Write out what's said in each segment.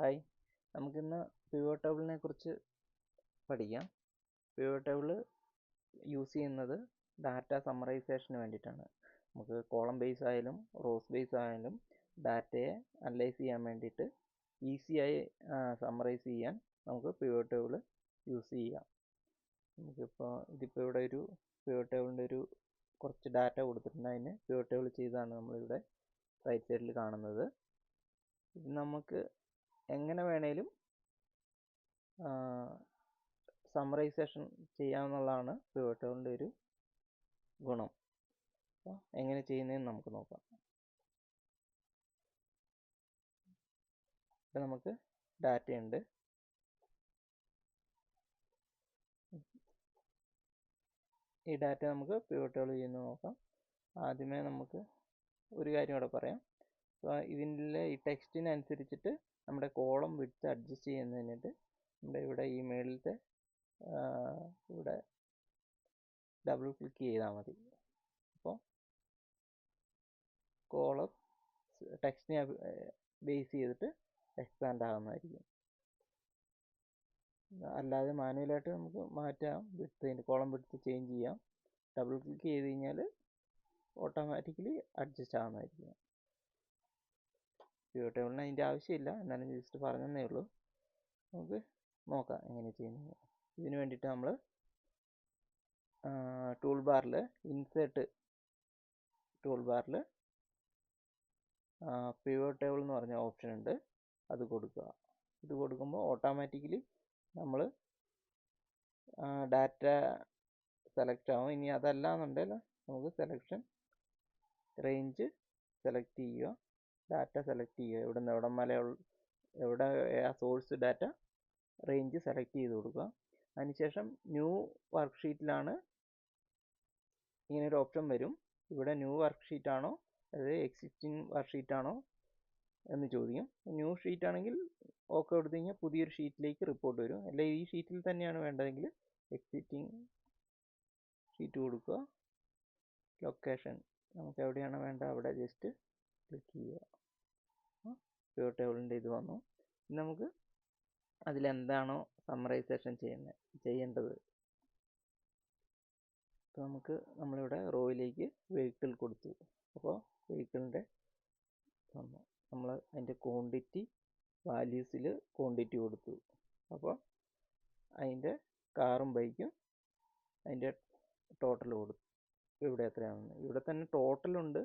Hi, നമുക്കിന്ന് pivot ടേബിളിനെ കുറിച്ച് പഠിക്കാം. പിവോട്ട് ടേബിൾ യൂസ് ചെയ്യുന്നത് ഡാറ്റ സമ്മറൈസേഷന് വേണ്ടിയിട്ടാണ്. നമുക്ക് കോളം ബേസ് ആയാലും റോസ് ബേസ് ആയാലും ഡാറ്റയെ അനലൈസ് ചെയ്യാൻ വേണ്ടിയിട്ട് ഈസിയായി സമ്മറൈസ് ചെയ്യാൻ നമുക്ക് പിവോട്ട് ടേബിൾ യൂസ് ചെയ്യാം. ഇതിപ്പോൾ ഇവിടെ ഒരു പിവോട്ട് ടേബിളിൻ്റെ കുറച്ച് ഡാറ്റ കൊടുത്തിട്ടുണ്ട്. അതിന് പിവോട്ട് ടേബിൾ ചെയ്താണ് നമ്മളിവിടെ റൈറ്റ് സൈഡിൽ കാണുന്നത്. ഇത് നമുക്ക് എങ്ങനെ വേണേലും സമ്മറൈസേഷൻ ചെയ്യാമെന്നുള്ളതാണ് പിവോട്ട് ടേബിളിൻ്റെ ഒരു ഗുണം. അപ്പോൾ എങ്ങനെ ചെയ്യുന്നതെന്ന് നമുക്ക് നോക്കാം. ഇപ്പം നമുക്ക് ഡാറ്റയുണ്ട്. ഈ ഡാറ്റ നമുക്ക് പിവോട്ട് ടേബിൾ ചെയ്യുന്നത് നോക്കാം. ആദ്യമേ നമുക്ക് ഒരു കാര്യം കൂടെ പറയാം. അപ്പോൾ ഇതിൻ്റെ ഈ ടെക്സ്റ്റിനനുസരിച്ചിട്ട് നമ്മുടെ കോളം വിഡ്ത്ത് അഡ്ജസ്റ്റ് ചെയ്യുന്നതിനായിട്ട് നമ്മുടെ ഇവിടെ ഈ മേളിലത്തെ ഇവിടെ ഡബിൾ ക്ലിക്ക് ചെയ്താൽ മതി. അപ്പോൾ കോളം ടെക്സ്റ്റിനെ ബേസ് ചെയ്തിട്ട് എക്സ്പാൻഡ് ആകുന്നതായിരിക്കും. അല്ലാതെ മാനുവലായിട്ട് നമുക്ക് മാറ്റാം. വിഡ്ത്ത് കോളം വിഡ്ത്ത് ചേഞ്ച് ചെയ്യാം. ഡബിൾ ക്ലിക്ക് ചെയ്ത് കഴിഞ്ഞാൽ ഓട്ടോമാറ്റിക്കലി അഡ്ജസ്റ്റ് ആകുന്നതായിരിക്കും. പിവോട്ട് ടേബിളിന് അതിൻ്റെ ആവശ്യമില്ല, എന്നാലും ജസ്റ്റ് പറഞ്ഞതേ ഉള്ളൂ. നമുക്ക് നോക്കാം എങ്ങനെ ചെയ്യുന്നത്. ഇതിന് വേണ്ടിയിട്ട് നമ്മൾ ടൂൾ ബാറിൽ ഇൻസേർട്ട് ടൂൾ ബാറിൽ പിവോട്ട് ടേബിൾ എന്ന് പറഞ്ഞ ഓപ്ഷൻ ഉണ്ട്. അത് കൊടുക്കുക. ഇത് കൊടുക്കുമ്പോൾ ഓട്ടോമാറ്റിക്കലി നമ്മൾ ഡാറ്റ സെലക്ട് ആവും. ഇനി അതല്ല എന്നുണ്ടെങ്കിൽ നമുക്ക് സെലക്ഷൻ റേഞ്ച് സെലക്ട് ചെയ്യുക, ഡാറ്റ സെലക്ട് ചെയ്യുക. ഇവിടുന്ന് എവിടെ സോഴ്സ് ഡാറ്റ റേഞ്ച് സെലക്ട് ചെയ്ത് കൊടുക്കുക. അതിനുശേഷം ന്യൂ വർക്ക്ഷീറ്റിലാണ് ഇങ്ങനൊരു ഓപ്ഷൻ വരും. ഇവിടെ ന്യൂ വർക്ക്ഷീറ്റ് ആണോ അതായത് എക്സിസ്റ്റിംഗ് വർക്ക്ഷീറ്റ് ആണോ എന്ന് ചോദിക്കും. ന്യൂ ഷീറ്റ് ആണെങ്കിൽ ഓക്കെ കൊടുത്തു കഴിഞ്ഞാൽ പുതിയൊരു ഷീറ്റിലേക്ക് റിപ്പോർട്ട് വരും. അല്ല ഈ ഷീറ്റിൽ തന്നെയാണ് വേണ്ടതെങ്കിൽ എക്സിസ്റ്റിംഗ് ഷീറ്റ് കൊടുക്കുക. ലൊക്കേഷൻ നമുക്ക് എവിടെയാണ് വേണ്ടത് അവിടെ ജസ്റ്റ് ക്ലിക്ക് ചെയ്യുക. പിവോട്ട് ടേബിളിൻ്റെ ഇത് വന്നു. നമുക്ക് അതിലെന്താണോ സമ്മറൈസേഷൻ ചെയ്യേണ്ടത്. അപ്പോൾ നമ്മളിവിടെ റോയിലേക്ക് വെഹിക്കിൾ കൊടുത്തു. അപ്പോൾ വെഹിക്കിളിൻ്റെ വന്നു. നമ്മൾ അതിൻ്റെ ക്വാണ്ടിറ്റി വാല്യൂസിൽ ക്വാണ്ടിറ്റി കൊടുത്തു. അപ്പോൾ അതിൻ്റെ കാറും ബൈക്കും അതിൻ്റെ ടോട്ടൽ കൊടുത്തു. ഇവിടെ എത്രയാണെന്ന് ഇവിടെ തന്നെ ടോട്ടലുണ്ട്.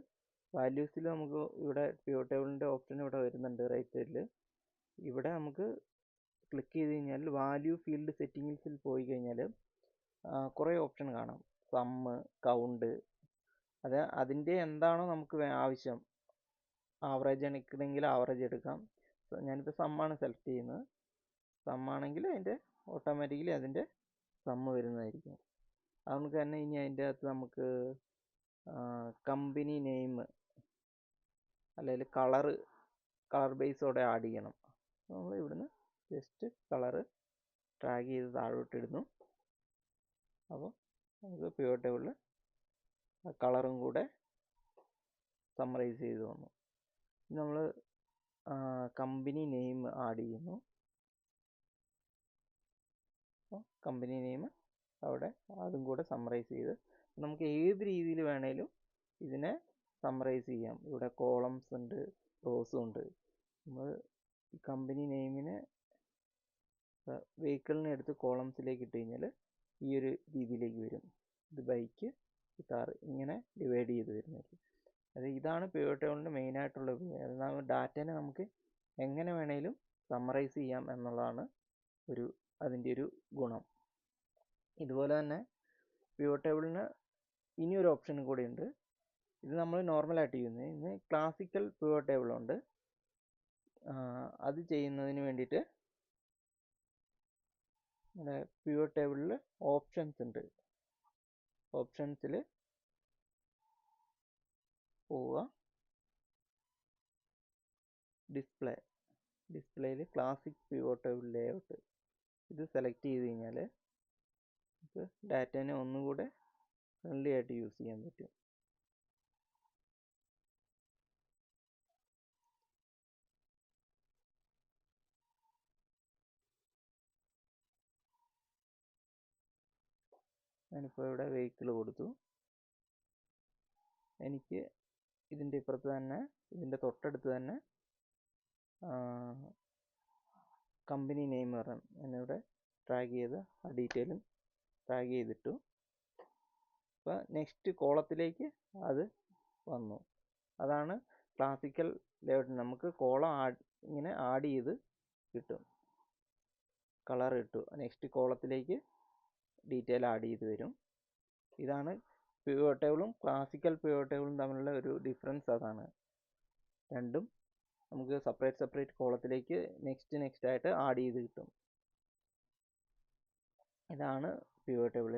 വാല്യൂസിൽ നമുക്ക് ഇവിടെ പിവോട്ട് ടേബിളിൻ്റെ ഓപ്ഷൻ ഇവിടെ വരുന്നുണ്ട് റൈറ്റ് സൈഡിൽ. ഇവിടെ നമുക്ക് ക്ലിക്ക് ചെയ്ത് കഴിഞ്ഞാൽ വാല്യൂ ഫീൽഡ് സെറ്റിങ്സിൽ പോയി കഴിഞ്ഞാൽ കുറേ ഓപ്ഷൻ കാണാം. സമ്മ്, കൗണ്ട്, അതിൻ്റെ എന്താണോ നമുക്ക് ആവശ്യം. ആവറേജ് എടുക്കണമെങ്കിൽ ആവറേജ് എടുക്കാം. ഞാനിപ്പോൾ സമ്മാണ് സെലക്ട് ചെയ്യുന്നത്. സമ്മാണെങ്കിൽ അതിൻ്റെ ഓട്ടോമാറ്റിക്കലി അതിൻ്റെ സമ്മ് വരുന്നതായിരിക്കും. നമുക്ക് തന്നെ ഇനി അതിൻ്റെ അകത്ത് നമുക്ക് കമ്പനി നെയിം അല്ലെങ്കിൽ കളർ ബേസോടെ ആഡ് ചെയ്യണം. നമ്മൾ ഇവിടുന്ന് ജസ്റ്റ് കളറ് ഡ്രാഗ് ചെയ്ത് താഴോട്ടിടുന്നു. അപ്പോൾ നമുക്ക് പിവോട്ട് ടേബിളിൽ കളറും കൂടെ സമ്മറൈസ് ചെയ്ത് വന്നു. നമ്മൾ കമ്പനി നെയിം ആഡ് ചെയ്യുന്നു. അപ്പോൾ കമ്പനി നെയിം അവിടെ അതും കൂടെ സമ്മറൈസ് ചെയ്ത് നമുക്ക് ഏത് രീതിയിൽ വേണേലും ഇതിനെ സമ്മറൈസ് ചെയ്യാം. ഇവിടെ കോളംസ് ഉണ്ട്, റോസും ഉണ്ട്. നമ്മൾ ഈ കമ്പനി നെയിമിനെ വെഹിക്കിളിനെ എടുത്ത് കോളംസിലേക്ക് ഇട്ട് കഴിഞ്ഞാൽ ഈ ഒരു രീതിയിലേക്ക് വരും. ഇത് ബൈക്ക്, കാർ, ഇങ്ങനെ ഡിവൈഡ് ചെയ്ത് വരുന്നത്. ഇതാണ് പിവോട്ട് ടേബിളിൻ്റെ മെയിനായിട്ടുള്ള ഉപയോഗം. ഡാറ്റേനെ നമുക്ക് എങ്ങനെ വേണേലും സമ്മറൈസ് ചെയ്യാം എന്നുള്ളതാണ് അതിൻ്റെ ഒരു ഗുണം. ഇതുപോലെ തന്നെ പിവോട്ട് ടേബിളിന് ഇനിയൊരു ഓപ്ഷൻ കൂടെ ഉണ്ട്. ഇത് നമ്മൾ നോർമലായിട്ട് ചെയ്യുന്നത്. ഇന്ന് ക്ലാസിക്കൽ പിവോട്ട് ടേബിളുണ്ട്. അത് ചെയ്യുന്നതിന് വേണ്ടിയിട്ട് പിവോട്ട് ടേബിളിൽ ഓപ്ഷൻസ് ഉണ്ട്. ഓപ്ഷൻസിൽ പോവുക. ഡിസ്പ്ലേയിൽ ക്ലാസിക് പിവോട്ട് ടേബിൾ ലേഔട്ട് ഇത് സെലക്ട് ചെയ്ത് കഴിഞ്ഞാൽ നമുക്ക് ഡാറ്റേനെ ഒന്നുകൂടെ ഫ്രണ്ട്ലി ആയിട്ട് യൂസ് ചെയ്യാൻ പറ്റും. ഞാനിപ്പോൾ ഇവിടെ വെഹിക്കിൾ കൊടുത്തു. എനിക്ക് ഇതിൻ്റെ ഇപ്പുറത്ത് തന്നെ, ഇതിൻ്റെ തൊട്ടടുത്ത് തന്നെ കമ്പനി നെയിം പറയാം. ഞാനിവിടെ ട്രാഗ് ചെയ്ത് ആ ഡീറ്റെയിലും ട്രാഗ് ചെയ്തിട്ടു. അപ്പോൾ നെക്സ്റ്റ് കോളത്തിലേക്ക് അത് വന്നു. അതാണ് ക്ലാസിക്കൽ ലേഔട്ട്. നമുക്ക് കോളം ഇങ്ങനെ ആഡ് ചെയ്ത് കിട്ടും. കളർ ഇട്ടു, നെക്സ്റ്റ് കോളത്തിലേക്ക് ഡീറ്റെയിൽ ആഡ് ചെയ്ത് വരും. ഇതാണ് പിവറ്റ് ടേബിളും ക്ലാസിക്കൽ പിവറ്റ് ടേബിളും തമ്മിലുള്ള ഒരു ഡിഫറൻസ്. അതാണ് രണ്ടും നമുക്ക് സെപ്പറേറ്റ് കോളത്തിലേക്ക് നെക്സ്റ്റ് ആയിട്ട് ആഡ് ചെയ്ത് കിട്ടും. ഇതാണ് പിവറ്റ് ടേബിൾ.